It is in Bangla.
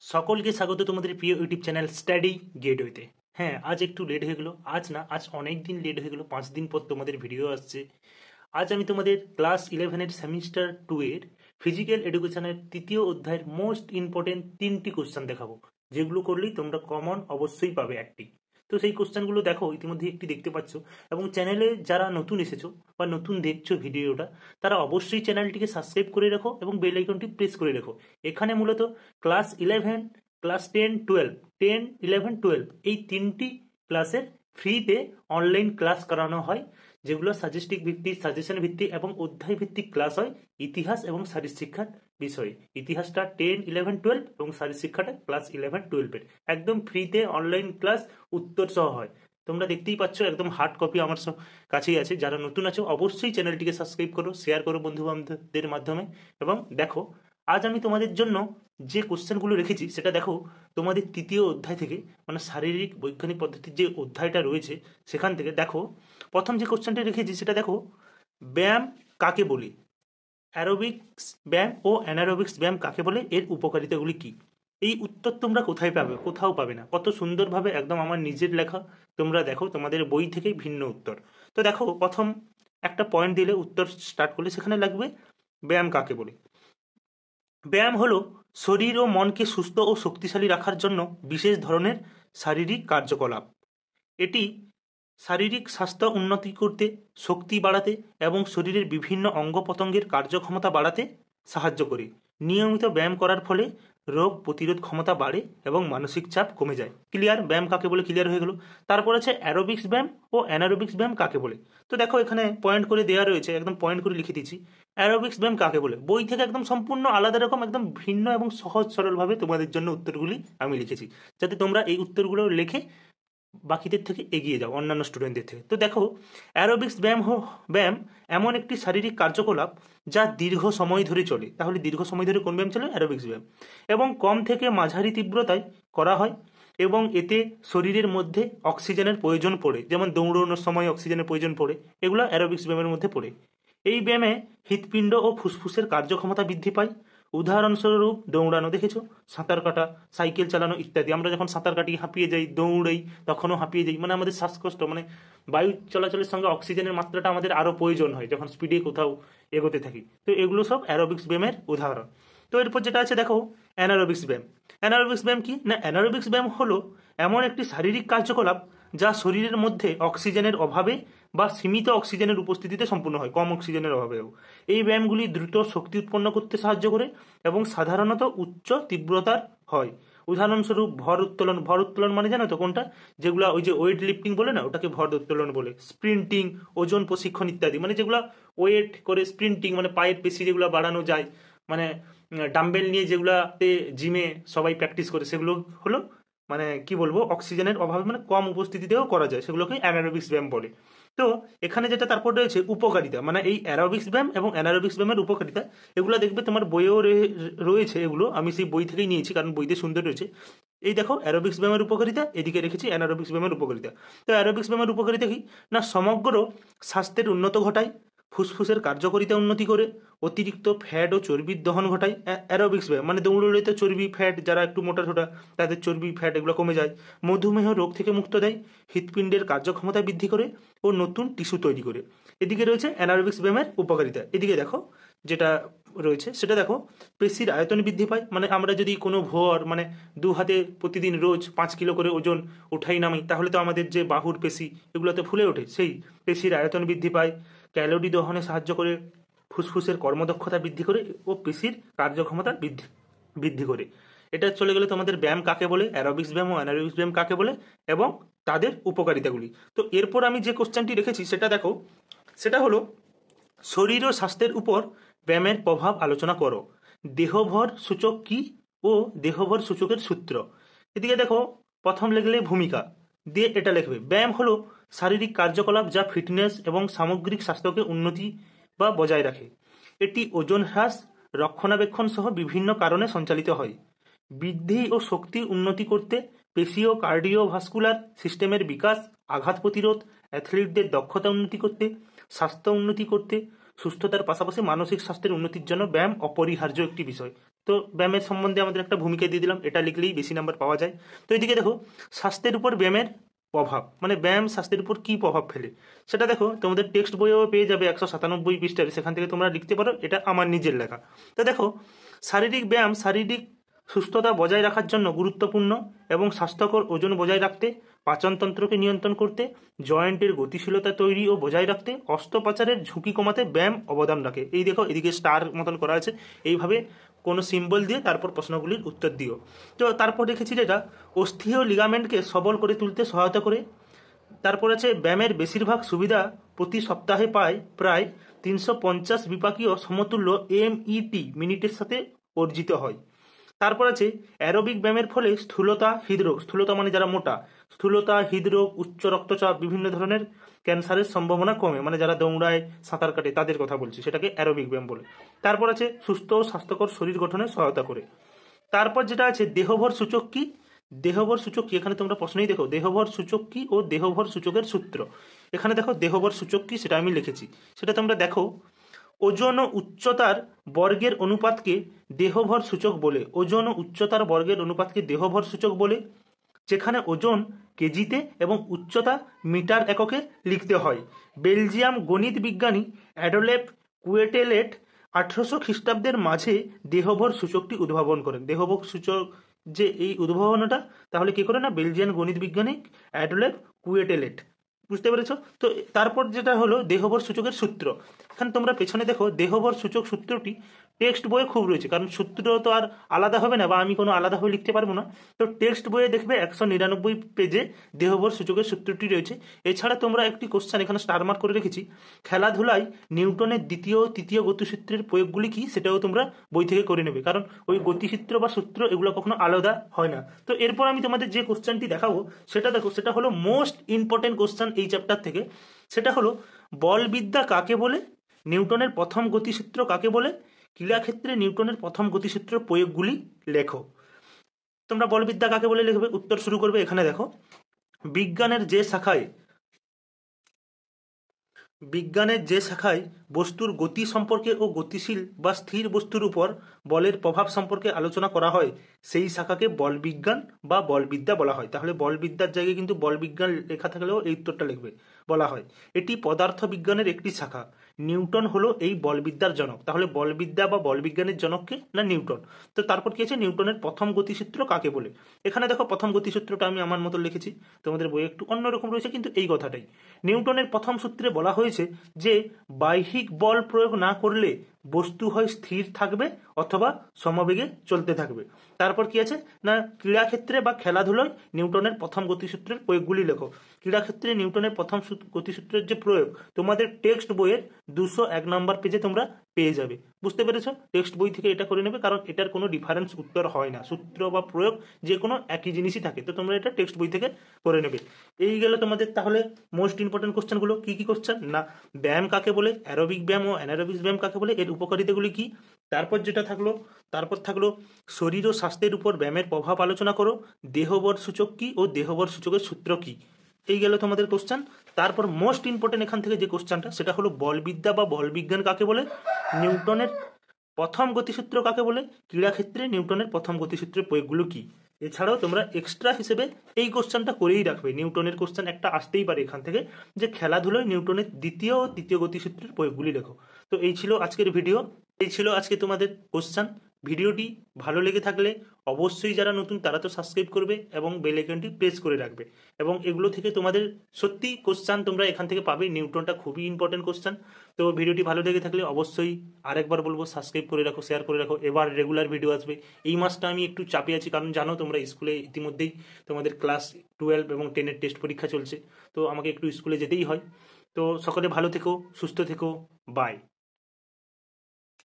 সকলকে স্বাগত তোমাদের প্রিয় ইউটিউব চ্যানেল স্টাডি গেটওয়েতে। হ্যাঁ, আজ একটু লেট হয়ে গেল। আজ না, আজ অনেক দিন লেট হয়ে গেল। 5 দিন পর তোমাদের ভিডিও আসছে। আজ আমি তোমাদের ক্লাস 11-এর সেমিস্টার 2 এর ফিজিক্যাল এডুকেশনের তৃতীয় অধ্যায়ের মোস্ট ইম্পর্টেন্ট 3টি কোশ্চেন দেখাবো, যেগুলো করলেই তোমরা কমন অবশ্যই পাবে একটি। তো সেই কোশ্চেনগুলো দেখো, ইতিমধ্যে একটি দেখতে পাচ্ছ। এবং চ্যানেলে যারা নতুন এসেছো বা নতুন দেখছো ভিডিওটা, তারা অবশ্যই চ্যানেলটিকে সাবস্ক্রাইব করে রাখো এবং বেল আইকনটি প্রেস করে রাখো। এখানে মূলত ক্লাস 11, ক্লাস 10, 12, 10, 11, 12 এই 3টি ক্লাসের ফ্রিতে অনলাইন ক্লাস করানো হয়, যেগুলো সাজেস্টিভ ভিত্তিক, সাজেশন ভিত্তিক এবং অধ্যায় ভিত্তিক ক্লাস হয় ইতিহাস এবং শারীরশিক্ষার বিষয়ে। ইতিহাসটা 10, 11, 12 এবং শারীরশিক্ষাটা ক্লাস 11, 12-এর একদম ফ্রিতে অনলাইন ক্লাস উত্তর সহ হয়। তোমরা দেখতেই পাচ্ছ, একদম হার্ড কপি আমার কাছেই আছে। যারা নতুন আছো অবশ্যই চ্যানেলটিকে সাবস্ক্রাইব করো, শেয়ার করো বন্ধু বান্ধবদের মাধ্যমে। এবং দেখো, আজ আমি তোমাদের জন্য যে কোশ্চেনগুলো রেখেছি সেটা দেখো, তোমাদের তৃতীয় অধ্যায় থেকে, মানে শারীরিক বৈজ্ঞানিক পদ্ধতির যে অধ্যায়টা রয়েছে সেখান থেকে দেখো। প্রথম যে কোশ্চেনটা রেখেছি সেটা দেখো, ব্যায়াম কাকে বলে? অ্যারোবিক্স ব্যায়াম ও অ্যানারোবিক্স ব্যায়াম কাকে বলে? এর উপকারিতাগুলি কি? এই উত্তর তোমরা কোথায় পাবে? কোথাও পাবে না। কত সুন্দরভাবে একদম আমার নিজের লেখা। তোমরা দেখো, তোমাদের বই থেকেই ভিন্ন উত্তর। তো দেখো, প্রথম একটা পয়েন্ট দিলে উত্তর স্টার্ট করলে সেখানে লাগবে ব্যায়াম কাকে বলে। ব্যায়াম হলো শরীর ও মনকে সুস্থ ও শক্তিশালী রাখার জন্য বিশেষ ধরনের শারীরিক কার্যকলাপ। এটি শারীরিক স্বাস্থ্য উন্নতি করতে, শক্তি বাড়াতে এবং শরীরের বিভিন্ন অঙ্গ প্রত্যঙ্গের কার্যক্ষমতা বাড়াতে সাহায্য করে। নিয়মিত ব্যায়াম করার ফলে রোগ প্রতিরোধ ক্ষমতা বাড়ে এবং মানসিক চাপ কমে যায়। ক্লিয়ার? ব্যায়াম কাকে বলে ক্লিয়ার হয়ে গেল। তারপর আছে অ্যারোবিক্স ব্যায়াম ও অ্যানারোবিক্স ব্যায়াম কাকে বলে। তো দেখো, এখানে পয়েন্ট করে দেওয়া রয়েছে, একদম পয়েন্ট করে লিখে দিচ্ছি। অ্যারোবিক্স ব্যায়াম কাকে বলে বই থেকে একদম সম্পূর্ণ আলাদা রকম, একদম ভিন্ন এবং সহজ সরলভাবে তোমাদের জন্য উত্তরগুলি আমি লিখেছি, যাতে তোমরা এই উত্তরগুলো লিখে বাকিদের থেকে এগিয়ে যাও, অন্যান্য স্টুডেন্টদের থেকে। তো দেখো, অ্যারোবিক্স ব্যায়াম এমন একটি শারীরিক কার্যকলাপ যা দীর্ঘ সময় ধরে চলে। তাহলে দীর্ঘ সময় ধরে কোন ব্যায়াম চলে? অ্যারোবিক্স ব্যায়াম। এবং কম থেকে মাঝারি তীব্রতায় করা হয় এবং এতে শরীরের মধ্যে অক্সিজেনের প্রয়োজন পড়ে, যেমন দৌড়ানোর সময় অক্সিজেনের প্রয়োজন পড়ে। এগুলো অ্যারোবিক্স ব্যায়ামের মধ্যে পড়ে। এই ব্যায়ামে হৃৎপিণ্ড ও ফুসফুসের কার্যক্ষমতা বৃদ্ধি পায়। উদাহরণস্বরূপ দৌড়ানো দেখেছো, সাঁতার কাটা, সাইকেল চালানো ইত্যাদি। আমরা যখন সাঁতার কাটি, হাঁপিয়ে যাই, দৌড়াই, তখনও হাঁপিয়ে যাই, মানে আমাদের শ্বাসকষ্ট, মানে বায়ু চলাচলের সঙ্গে অক্সিজেনের মাত্রাটা আমাদের আরও প্রয়োজন হয় যখন স্পিডে কোথাও এগোতে থাকি। তো এগুলো সব অ্যারোবিক্স ব্যায়ামের উদাহরণ। তো এরপর যেটা আছে দেখো, অ্যানারোবিক্স ব্যায়াম। অ্যানারোবিক্স ব্যায়াম কি না? অ্যানারোবিক্স ব্যায়াম হলো এমন একটি শারীরিক কার্যকলাপ যা শরীরের মধ্যে অক্সিজেনের অভাবে বা সীমিত অক্সিজেনের উপস্থিতিতে সম্পূর্ণ হয়, কম অক্সিজেনের অভাবেও। এই ব্যায়ামগুলি দ্রুত শক্তি উৎপন্ন করতে সাহায্য করে এবং সাধারণত উচ্চ তীব্রতার হয়। উদাহরণস্বরূপ ভর উত্তোলন। ভর উত্তোলন মানে জানো তো কোনটা? যেগুলো ওই যে ওয়েট লিফটিং বলে না, ওটাকে ভর উত্তোলন বলে। স্প্রিন্টিং, ওজন প্রশিক্ষণ ইত্যাদি, মানে যেগুলো ওয়েট করে স্প্রিন্টিং, মানে পায়ের পেশি যেগুলো বাড়ানো যায়, মানে ডাম্বেল নিয়ে যেগুলাতে জিমে সবাই প্র্যাকটিস করে, সেগুলো হলো মানে কি বলবো, অক্সিজেনের অভাবে, মানে কম উপস্থিতিতেও করা যায়, সেগুলোকে অ্যানারোবিক্স ব্যায়াম বলে। তো এখানে যেটা তারপর রয়েছে উপকারিতা, মানে এই অ্যারোবিক্স ব্যায়াম এবং অ্যানারোবিক্স ব্যায়ামের উপকারিতা, এগুলো দেখবে তোমার বইয়েও রয়েছে। এগুলো আমি সেই বই থেকেই নিয়েছি, কারণ বইতে সুন্দর রয়েছে। এই দেখো, অ্যারোবিক্স ব্যায়ামের উপকারিতা, এদিকে রেখেছি অ্যানারোবিক্স ব্যায়ামের উপকারিতা। তো অ্যারোবিক্স ব্যায়ামের উপকারিতা কি না? সমগ্র স্বাস্থ্যের উন্নত ঘটায়, ফুসফুসের কার্যকারিতা উন্নতি করে, অতিরিক্ত ফ্যাট ও চর্বির দহন ঘটায়। অ্যারোবিক্স ব্যায়াম মানে দৌড়লে তো চর্বি ফ্যাট, যারা একটু মোটা ছোটা তাদের চর্বি ফ্যাট এগুলো কমে যায়। মধুমেহ রোগ থেকে মুক্ত দেয়, হৃৎপিণ্ডের কার্যক্ষমতা বৃদ্ধি করে ও নতুন টিস্যু তৈরি করে। এদিকে রয়েছে অ্যানারোবিক্স ব্যায়ামের উপকারিতা। এদিকে দেখো যেটা রয়েছে সেটা দেখো, পেশির আয়তন বৃদ্ধি পায়। মানে আমরা যদি কোনো ভর, মানে 2 হাতে প্রতিদিন রোজ 5 কিলো করে ওজন উঠাই নামি, তাহলে তো আমাদের যে বাহুর পেশি এগুলোতে ফুলে ওঠে, সেই পেশির আয়তন বৃদ্ধি পায়। ক্যালোরি দহনে সাহায্য করে, ফুসফুসের কর্মদক্ষতা বৃদ্ধি করে ও পেশির কার্যক্ষমতা বৃদ্ধি করে। এটা চলে গেলে তোমাদের ব্যায়াম কাকে বলে, অ্যারোবিক্স ব্যায়াম ও অ্যানারোবিক্স ব্যায়াম কাকে বলে এবং তাদের উপকারিতাগুলি। তো এরপর আমি যে কোশ্চেনটি রেখেছি সেটা দেখো, সেটা হলো শরীর ও স্বাস্থ্যের উপর ব্যায়ামের প্রভাব আলোচনা করো। দেহভর সূচক কি ও দেহভর সূচকের সূত্র। এদিকে দেখো, প্রথম লিখলে ভূমিকা দিয়ে এটা লিখবে, ব্যায়াম হলো শারীরিক কার্যকলাপ যা ফিটনেস এবং সামগ্রিক স্বাস্থ্যকে উন্নতি বা বজায় রাখে। এটি ওজন হ্রাস, রক্ষণাবেক্ষণ সহ বিভিন্ন কারণে সঞ্চালিত হয়। বৃদ্ধি ও শক্তি উন্নতি করতে, পেশি ও কার্ডিওভাস্কুলার সিস্টেমের বিকাশ, আঘাত প্রতিরোধ, অ্যাথলিটদের দক্ষতা উন্নতি করতে, স্বাস্থ্য উন্নতি করতে, সুস্থতার পাশাপাশি মানসিক স্বাস্থ্যের উন্নতির জন্য ব্যায়াম অপরিহার্য একটি বিষয়। তো ব্যায়ামের সম্বন্ধে আমাদের একটা ভূমিকা দিয়ে দিলাম, এটা লিখলেই বেশি নাম্বার পাওয়া যায়। তো এদিকে দেখো স্বাস্থ্যের উপর ব্যায়ামের প্রভাব, মানে ব্যায়াম স্বাস্থ্যের উপর কী প্রভাব ফেলে সেটা দেখো তোমাদের টেক্সট বইও পেয়ে যাবে 197 পৃষ্ঠার, সেখান থেকে তোমরা লিখতে পারো, এটা আমার নিজের লেখা। তো দেখো শারীরিক ব্যায়াম শারীরিক সুস্থতা বজায় রাখার জন্য গুরুত্বপূর্ণ এবং স্বাস্থ্যকর ওজন বজায় রাখতে, পাচনতন্ত্রকে নিয়ন্ত্রণ করতে, জয়েন্টের গতিশীলতা তৈরি ও বজায় রাখতে, অস্ত্রোপচারের ঝুঁকি কমাতে ব্যায়াম অবদান রাখে। এই দেখো এদিকে স্টার মতন করা আছে, এইভাবে কোনো সিম্বল দিয়ে তারপর প্রশ্নগুলির উত্তর দিও। তো তারপর দেখেছি যেটা অস্থি ও লিগামেন্টকে সবল করে তুলতে সহায়তা করে। তারপর আছে ব্যায়ামের বেশিরভাগ সুবিধা প্রতি সপ্তাহে পায় প্রায় 350 বিপাকীয় সমতুল্য MET মিনিটের সাথে অর্জিত হয়। তারপর আছে অ্যারোবিক ব্যায়ামের ফলে স্থূলতা হৃদরোগ, স্থূলতা মানে যারা মোটা, স্থূলতা হৃদরোগ উচ্চ রক্তচাপ বিভিন্ন ধরনের ক্যান্সারের সম্ভাবনা কমে, মানে যারা দৌড়ায় সাঁতার কাটে তাদের কথা বলছি, সেটাকে অ্যারোবিক ব্যায়াম বলে। তারপর আছে সুস্থ ও স্বাস্থ্যকর শরীর গঠনে সহায়তা করে। তারপর যেটা আছে দেহভর সূচক কি, দেহভর সূচক কি, এখানে তোমরা প্রশ্নেই দেখো দেহভর সূচক কি ও দেহভর সূচকের সূত্র। এখানে দেখো দেহভর সূচক কি সেটা আমি লিখেছি, সেটা তোমরা দেখো ওজন ও উচ্চতার বর্গের অনুপাতকে দেহভর সূচক বলে, ওজন ও উচ্চতার বর্গের অনুপাতকে দেহভর সূচক বলে, যেখানে ওজন কেজিতে এবং উচ্চতা মিটার এককে লিখতে হয়। বেলজিয়াম গণিত বিজ্ঞানী অ্যাডোলেফ কুয়েটেলেট 1800 খ্রিস্টাব্দের মাঝে দেহভর সূচকটি উদ্ভাবন করেন। দেহভর সূচক যে এই উদ্ভাবনটা তাহলে কি করে না বেলজিয়ান গণিত বিজ্ঞানী অ্যাডোলেফ কুয়েটেলেট, বুঝতে পেরেছো? তো তারপর যেটা হলো দেহভর সূচকের সূত্র। এখানে তোমরা পেছনে দেখো দেহভর সূচক সূত্রটি টেক্সট বইয়ে খুব রয়েছে, কারণ সূত্র তো আর আলাদা হবে না বা আমি কোনো আলাদাভাবে লিখতে পারবো না। তো টেক্সট বইয়ে দেখবে 199 পেজে দেহভর সূচকের সূত্রটি রয়েছে। এছাড়া তোমরা একটি কোশ্চেন এখানে স্টার মার্ক করে রেখেছি, খেলাধুলায় নিউটনের দ্বিতীয় ও তৃতীয় গতিসূত্রের প্রয়োগগুলি কি সেটাও তোমরা বই থেকে করে নেবে, কারণ ওই গতিসূত্র বা সূত্র এগুলো কখনো আলাদা হয় না। তো এরপর আমি তোমাদের যে কোশ্চেনটি দেখাবো সেটা দেখো, সেটা হলো মোস্ট ইম্পর্টেন্ট কোশ্চেন এই চ্যাপ্টার থেকে। সেটা হলো বলবিদ্যা কাকে বলে, নিউটনের প্রথম গতিসূত্র কাকে বলে, ক্রীড়াক্ষেত্রে নিউটনের প্রথম গতিসূত্র প্রয়োগগুলি লেখো। তোমরা বলবিদ্যা কাকে বলে লিখবে, উত্তর শুরু করবে। এখানে দেখো বিজ্ঞানের যে শাখায় বস্তুর গতি সম্পর্কে ও গতিশীল বা স্থির বস্তুর উপর বলের প্রভাব সম্পর্কে আলোচনা করা হয় সেই শাখাকে বলবিজ্ঞান বা বলবিদ্যা বলা হয়। তাহলে বলবিদ্যার জায়গায় কিন্তু বলবিজ্ঞান লেখা থাকলেও এই উত্তরটা লিখবে, বলা হয়। এটি পদার্থবিজ্ঞানের একটি শাখা। নিউটন হলো এই বলবিদ্যার জনক। তাহলে বলবিদ্যা বা বলবিজ্ঞানের জনককে না নিউটন। তো তারপর কি আছে নিউটনের প্রথম গতিসূত্র কাকে বলে। এখানে দেখো প্রথম গতিসূত্রটা আমি আমার মতো লিখেছি, তোমাদের বইয়ে একটু অন্যরকম রয়েছে কিন্তু এই কথাটাই। নিউটনের প্রথম সূত্রে বলা হয়েছে যে বাহ্যিক বল প্রয়োগ না করলে বস্তু হয় স্থির থাকবে অথবা সমবেগে চলতে থাকবে। তারপর কি আছে না ক্রীড়াক্ষেত্রে বা খেলাধুলায় নিউটনের প্রথম গতিসূত্রের প্রয়োগগুলি লেখো। ক্রীড়াক্ষেত্রে নিউটনের প্রথম গতিসূত্রের যে প্রয়োগ তোমাদের টেক্সট বইয়ের 201 নম্বর পেজে তোমরা পেয়ে যাবে, বুঝতে পেরেছো? টেক্সট বই থেকে এটা করে নেবে, কারণ এটার কোনো ডিফারেন্স উত্তর হয় না, সূত্র বা প্রয়োগ যে কোনো একই জিনিসই থাকে। তো তোমরা এটা টেক্সট বই থেকে করে নেবে। এই গেল তোমাদের তাহলে মোস্ট ইম্পর্টেন্ট কোশ্চেনগুলো। কি কি কোশ্চেন না ব্যায়াম কাকে বলে, অ্যারোবিক ব্যায়াম ও অ্যানারোবিক ব্যায়াম কাকে বলে, এর উপকারিতাগুলি কি। তারপর থাকলো শরীর ও স্বাস্থ্যের উপর ব্যায়ামের প্রভাব আলোচনা করো, দেহবর সূচক কি ও দেহবর সূচকের সূত্র কি। এই গেল তোমাদের কোশ্চেন। তারপর মোস্ট ইম্পর্টেন্ট এখান থেকে যে কোশ্চেনটা সেটা হলো বলবিদ্যা বা বলবিজ্ঞান কাকে বলে, নিউটনের প্রথম গতিসূত্র কাকে বলে, ক্রীড়াক্ষেত্রে নিউটনের প্রথম প্রয়োগ প্রয়োগগুলো কি। এছাড়াও তোমরা এক্সট্রা হিসেবে এই কোশ্চেনটা করেই রাখবে, নিউটনের কোশ্চেন একটা আসতেই পারে এখান থেকে, যে খেলাধুলায় নিউটনের দ্বিতীয় ও তৃতীয় গতিসূত্রের প্রয়োগগুলি লেখো। তো এই ছিল আজকের ভিডিও, এই ছিল আজকে তোমাদের কোশ্চেন। ভিডিওটি ভালো লেগে থাকলে অবশ্যই যারা নতুন তারা তো সাবস্ক্রাইব করবে এবং বেল আইকনটি প্রেস করে রাখবে। এবং এগুলো থেকে তোমাদের সত্যি কোশ্চেন তোমরা এখান থেকে পাবে, নিউটনটা খুবই ইম্পর্টেন্ট কোশ্চেন। তো ভিডিওটি ভালো লেগে থাকলে অবশ্যই আরেকবার বলবো সাবস্ক্রাইব করে রাখো, শেয়ার করে রাখো। এবার রেগুলার ভিডিও আসবে। এই মাসটা আমি একটু চাপে আছি, কারণ জানো তোমরা স্কুলে ইতিমধ্যেই তোমাদের ক্লাস 12 এবং 10-এর টেস্ট পরীক্ষা চলছে, তো আমাকে একটু স্কুলে যেতেই হয়। তো সকলে ভালো থেকো, সুস্থ থেকো, বাই।